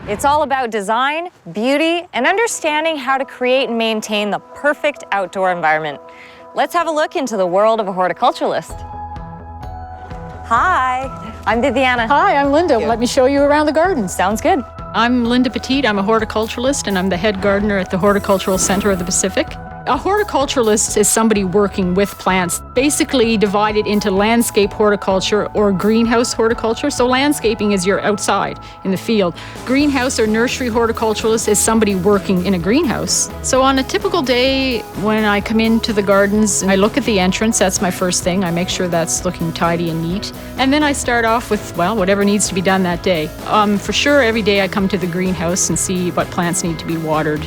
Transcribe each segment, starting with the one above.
It's all about design, beauty, and understanding how to create and maintain the perfect outdoor environment. Let's have a look into the world of a horticulturalist. Hi, I'm Viviana. Hi, I'm Linda. Let me show you around the garden. Sounds good. I'm Linda Petit. I'm a horticulturalist, and I'm the head gardener at the Horticultural Center of the Pacific. A horticulturalist is somebody working with plants, basically divided into landscape horticulture or greenhouse horticulture. So landscaping is you're outside in the field. Greenhouse or nursery horticulturalist is somebody working in a greenhouse. So on a typical day when I come into the gardens, I look at the entrance. That's my first thing. I make sure that's looking tidy and neat. And then I start off with, well, whatever needs to be done that day. For sure, every day I come to the greenhouse and see what plants need to be watered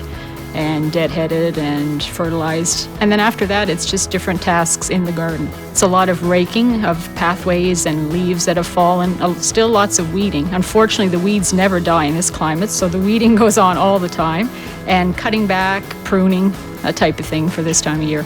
and deadheaded and fertilized. And then after that, it's just different tasks in the garden. It's a lot of raking of pathways and leaves that have fallen, still lots of weeding. Unfortunately, the weeds never die in this climate, so the weeding goes on all the time, and cutting back, pruning, that type of thing for this time of year.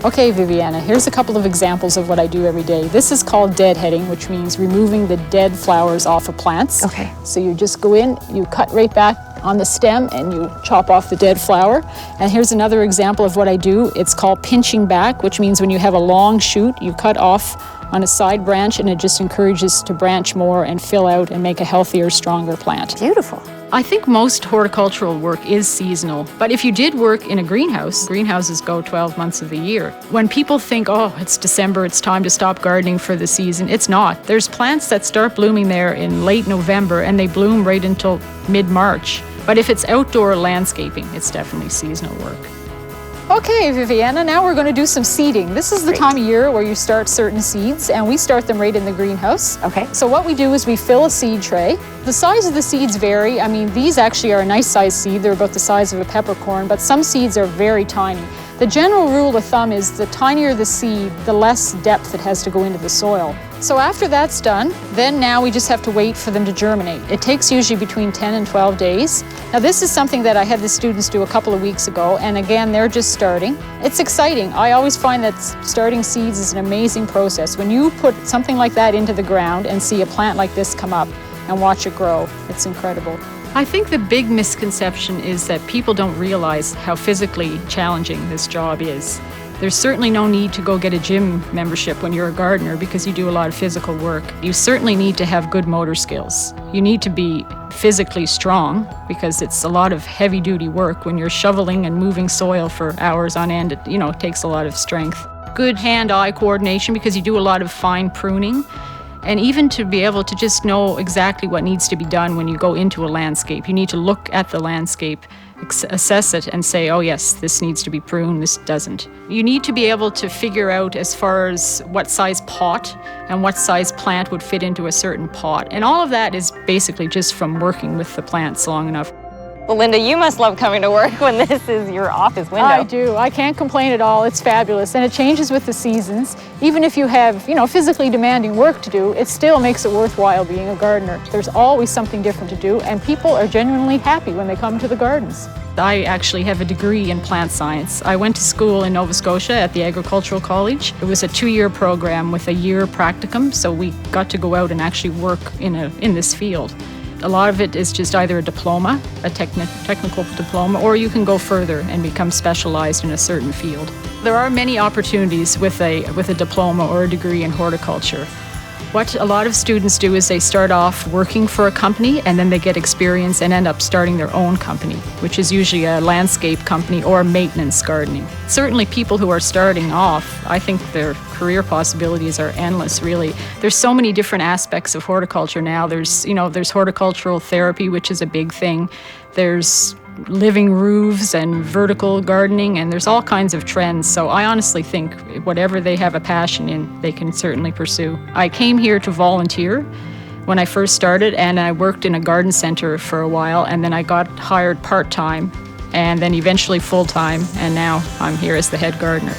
Okay, Viviana, here's a couple of examples of what I do every day. This is called deadheading, which means removing the dead flowers off of plants. Okay. So you just go in, you cut right back on the stem and you chop off the dead flower. And here's another example of what I do. It's called pinching back, which means when you have a long shoot, you cut off on a side branch and it just encourages to branch more and fill out and make a healthier, stronger plant. Beautiful. I think most horticultural work is seasonal, but if you did work in a greenhouse, greenhouses go 12 months of the year. When people think, oh, it's December, it's time to stop gardening for the season, it's not. There's plants that start blooming there in late November and they bloom right until mid-March. But if it's outdoor landscaping, it's definitely seasonal work. Okay, Viviana, now we're going to do some seeding. This is the time of year where you start certain seeds, and we start them right in the greenhouse. Okay. So what we do is we fill a seed tray. The size of the seeds vary. I mean, these actually are a nice size seed. They're about the size of a peppercorn, but some seeds are very tiny. The general rule of thumb is the tinier the seed, the less depth it has to go into the soil. So after that's done, then now we just have to wait for them to germinate. It takes usually between 10 and 12 days. Now this is something that I had the students do a couple of weeks ago, and again, they're just starting. It's exciting. I always find that starting seeds is an amazing process. When you put something like that into the ground and see a plant like this come up and watch it grow, it's incredible. I think the big misconception is that people don't realize how physically challenging this job is. There's certainly no need to go get a gym membership when you're a gardener because you do a lot of physical work. You certainly need to have good motor skills. You need to be physically strong because it's a lot of heavy-duty work. When you're shoveling and moving soil for hours on end, it takes a lot of strength. Good hand-eye coordination because you do a lot of fine pruning. And even to be able to just know exactly what needs to be done when you go into a landscape. You need to look at the landscape, assess it, and say, oh yes, this needs to be pruned, this doesn't. You need to be able to figure out as far as what size pot and what size plant would fit into a certain pot. And all of that is basically just from working with the plants long enough. Well, Linda, you must love coming to work when this is your office window. I do. I can't complain at all. It's fabulous. And it changes with the seasons. Even if you have, physically demanding work to do, it still makes it worthwhile being a gardener. There's always something different to do, and people are genuinely happy when they come to the gardens. I actually have a degree in plant science. I went to school in Nova Scotia at the Agricultural College. It was a 2-year program with a year practicum, so we got to go out and actually work in this field. A lot of it is just either a diploma, a technical diploma, or you can go further and become specialized in a certain field. There are many opportunities with a diploma or a degree in horticulture. What a lot of students do is they start off working for a company and then they get experience and end up starting their own company, which is usually a landscape company or maintenance gardening. Certainly people who are starting off, I think their career possibilities are endless, really. There's so many different aspects of horticulture now. There's horticultural therapy, which is a big thing. There's living roofs and vertical gardening, and there's all kinds of trends. So I honestly think whatever they have a passion in, they can certainly pursue. I came here to volunteer when I first started, and I worked in a garden center for a while, and then I got hired part-time, and then eventually full-time, and now I'm here as the head gardener.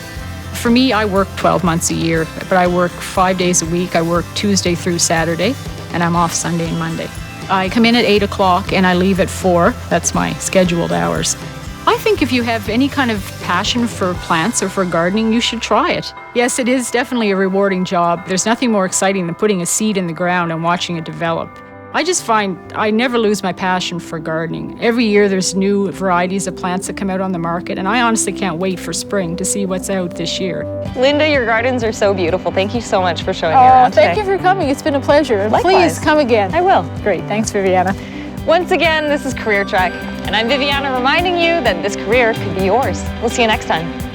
For me, I work 12 months a year, but I work 5 days a week. I work Tuesday through Saturday, and I'm off Sunday and Monday. I come in at 8 o'clock and I leave at 4. That's my scheduled hours. I think if you have any kind of passion for plants or for gardening, you should try it. Yes, it is definitely a rewarding job. There's nothing more exciting than putting a seed in the ground and watching it develop. I just find I never lose my passion for gardening. Every year there's new varieties of plants that come out on the market, and I honestly can't wait for spring to see what's out this year. Linda, your gardens are so beautiful. Thank you so much for showing me around today. Thank you for coming. It's been a pleasure. And Likewise. please come again. I will. Great. Thanks, Viviana. Once again, this is Career Trek, and I'm Viviana reminding you that this career could be yours. We'll see you next time.